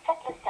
faites le 5.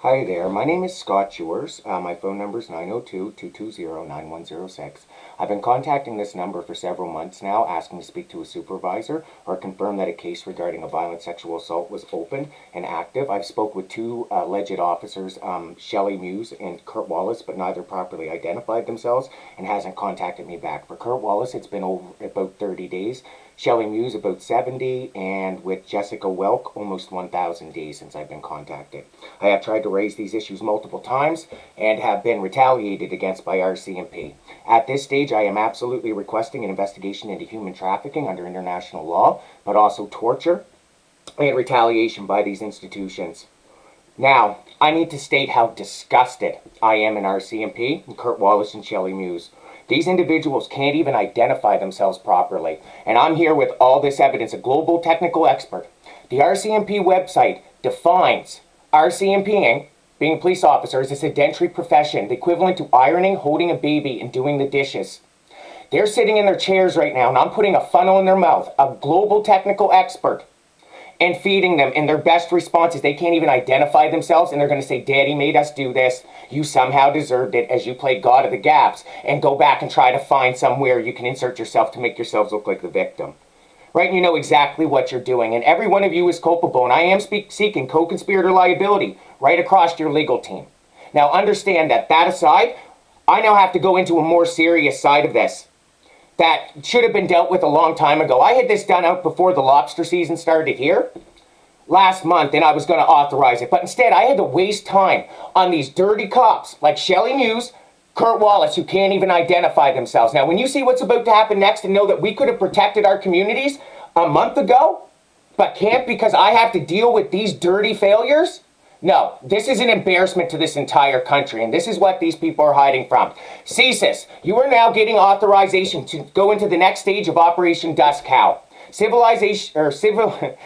Hi there, my name is Scott Jewers. My phone number is 902-220-9106. I've been contacting this number for several months now, asking to speak to a supervisor or confirm that a case regarding a violent sexual assault was open and active. I've spoke with two alleged officers, Shelley Muse and Kurt Wallace, but neither properly identified themselves and hasn't contacted me back. For Kurt Wallace, it's been over about 30 days. Shelley Muse about 70, and with Jessica Welk, almost 1,000 days since I've been contacted. I have tried to raise these issues multiple times and have been retaliated against by RCMP. At this stage, I am absolutely requesting an investigation into human trafficking under international law, but also torture and retaliation by these institutions. Now, I need to state how disgusted I am in RCMP and Kurt Wallace and Shelley Muse. These individuals can't even identify themselves properly. And I'm here with all this evidence, a global technical expert. The RCMP website defines RCMPing, being a police officer, is a sedentary profession, the equivalent to ironing, holding a baby, and doing the dishes. They're sitting in their chairs right now, and I'm putting a funnel in their mouth, a global technical expert, and feeding them, and their best response is they can't even identify themselves, and they're going to say, Daddy made us do this. You somehow deserved it as you played God of the Gaps, and go back and try to find somewhere you can insert yourself to make yourselves look like the victim. Right? And you know exactly what you're doing, and every one of you is culpable, and I am seeking co-conspirator liability right across your legal team. Now understand that aside, I now have to go into a more serious side of this that should have been dealt with a long time ago. I had this done out before the lobster season started here last month, and I was going to authorize it. But instead, I had to waste time on these dirty cops like Shelley Muse, Kurt Wallace, who can't even identify themselves. Now, when you see what's about to happen next and know that we could have protected our communities a month ago, but can't because I have to deal with these dirty failures, no, this is an embarrassment to this entire country, and this is what these people are hiding from. CSIS, you are now getting authorization to go into the next stage of Operation DUSKHOWL.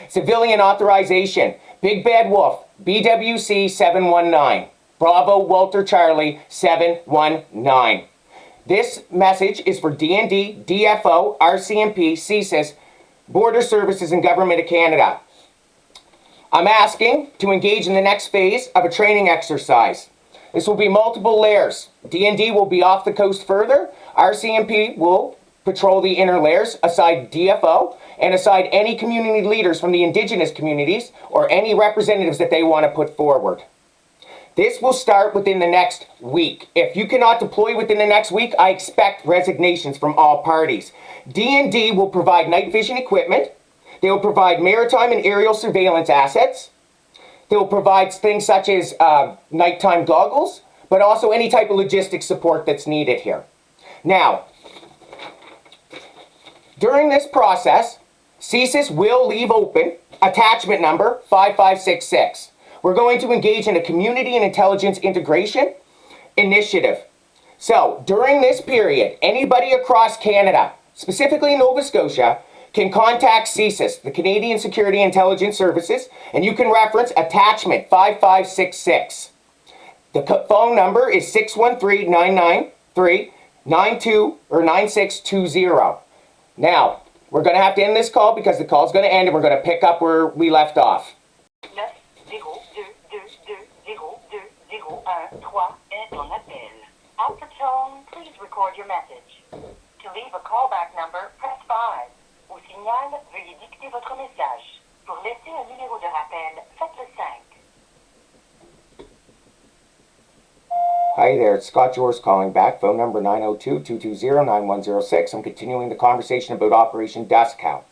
Civilian authorization. Big Bad Wolf, BWC 719. Bravo Walter Charlie 719. This message is for DND, DFO, RCMP, CSIS, Border Services, and Government of Canada. I'm asking to engage in the next phase of a training exercise. This will be multiple layers. DND will be off the coast further. RCMP will patrol the inner layers, aside DFO, and aside any community leaders from the indigenous communities or any representatives that they want to put forward. This will start within the next week. If you cannot deploy within the next week, I expect resignations from all parties. DND will provide night vision equipment. They will provide maritime and aerial surveillance assets. They will provide things such as nighttime goggles, but also any type of logistics support that's needed here. Now, during this process, CSIS will leave open attachment number 5566. We're going to engage in a community and intelligence integration initiative. So, during this period, anybody across Canada, specifically Nova Scotia, can contact CSIS, the Canadian Security Intelligence Services, and you can reference attachment 5566. The phone number is 613-993-92 or 9620. Now, we're going to have to end this call because the call is going to end and we're going to pick up where we left off. 902-220-0201 est ton appel. After tone, please record your message. To leave a callback number, press 5. Au signal, veuillez dicter votre message. Pour laisser un numéro de rappel, faites le 5. Hi there, it's Scott Jewers calling back. Phone number 902-220-9106. I'm continuing the conversation about Operation DUSKHOWL.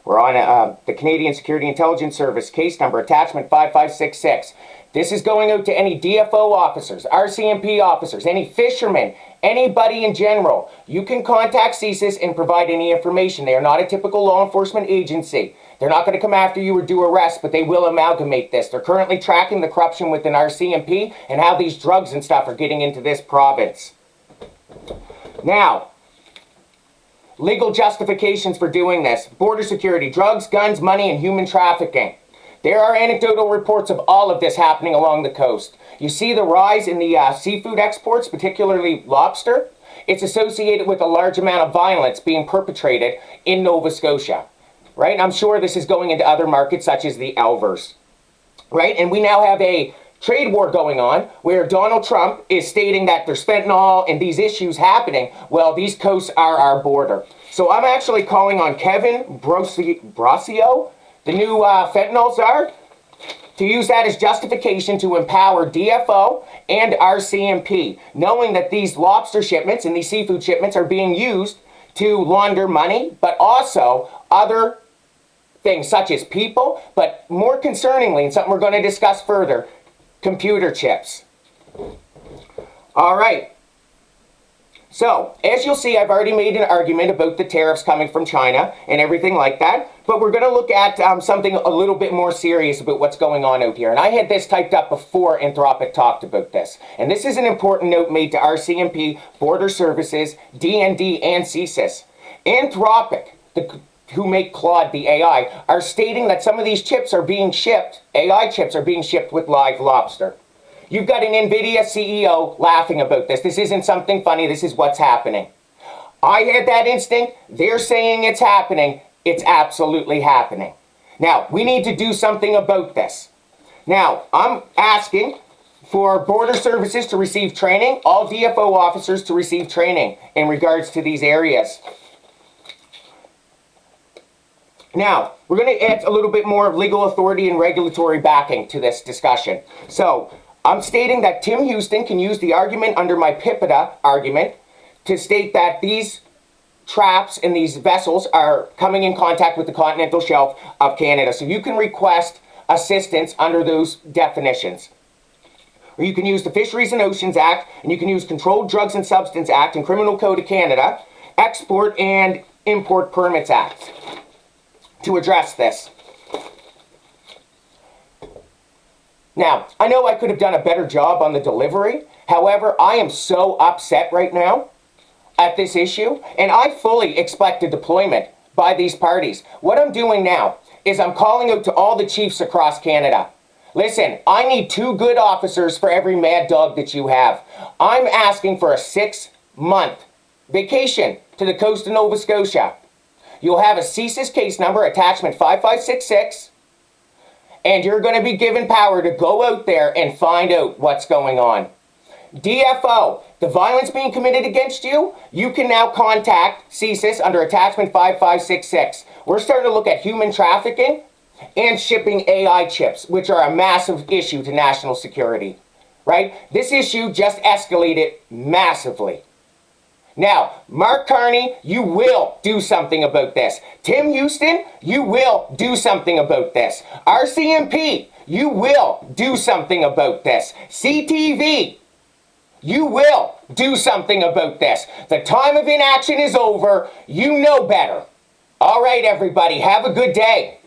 We're on the Canadian Security Intelligence Service, case number attachment 5566. This is going out to any DFO officers, RCMP officers, any fishermen, anybody in general. You can contact CSIS and provide any information. They are not a typical law enforcement agency. They're not going to come after you or do arrests, but they will amalgamate this. They're currently tracking the corruption within RCMP and how these drugs and stuff are getting into this province. Now, legal justifications for doing this. Border security, drugs, guns, money, and human trafficking. There are anecdotal reports of all of this happening along the coast. You see the rise in the seafood exports, particularly lobster. It's associated with a large amount of violence being perpetrated in Nova Scotia. right? I'm sure this is going into other markets such as the Elvers, right? And we now have a trade war going on where Donald Trump is stating that there's fentanyl and these issues happening. Well, these coasts are our border. So I'm actually calling on Kevin Brosio, the new fentanyl czar, to use that as justification to empower DFO and RCMP, knowing that these lobster shipments and these seafood shipments are being used to launder money, but also other things such as people, but more concerningly, and something we're going to discuss further, computer chips. All right. So, as you'll see, I've already made an argument about the tariffs coming from China and everything like that, but we're going to look at something a little bit more serious about what's going on out here. And I had this typed up before Anthropic talked about this. And this is an important note made to RCMP, Border Services, DND, and CSIS. Anthropic, who make Claude, the AI, are stating that some of these chips are being shipped, AI chips are being shipped with live lobster. You've got an NVIDIA CEO laughing about this. This isn't something funny. This is what's happening. I had that instinct. They're saying it's happening. It's absolutely happening. Now, we need to do something about this. Now, I'm asking for Border Services to receive training, all DFO officers to receive training in regards to these areas. Now, we're going to add a little bit more of legal authority and regulatory backing to this discussion. So, I'm stating that Tim Houston can use the argument under my PIPEDA argument to state that these traps and these vessels are coming in contact with the continental shelf of Canada. So you can request assistance under those definitions. Or you can use the Fisheries and Oceans Act, and you can use Controlled Drugs and Substance Act and Criminal Code of Canada, Export and Import Permits Act to address this. Now, I know I could have done a better job on the delivery. However, I am so upset right now at this issue, and I fully expect a deployment by these parties. What I'm doing now is I'm calling out to all the chiefs across Canada. Listen, I need 2 good officers for every mad dog that you have. I'm asking for a 6-month vacation to the coast of Nova Scotia. You'll have a CSIS case number, attachment 5566, and you're going to be given power to go out there and find out what's going on. DFO, the violence being committed against you, you can now contact CSIS under attachment 5566. We're starting to look at human trafficking and shipping AI chips, which are a massive issue to national security, right? This issue just escalated massively. Now, Mark Carney, you will do something about this. Tim Houston, you will do something about this. RCMP, you will do something about this. CTV, you will do something about this. The time of inaction is over. You know better. All right, everybody, have a good day.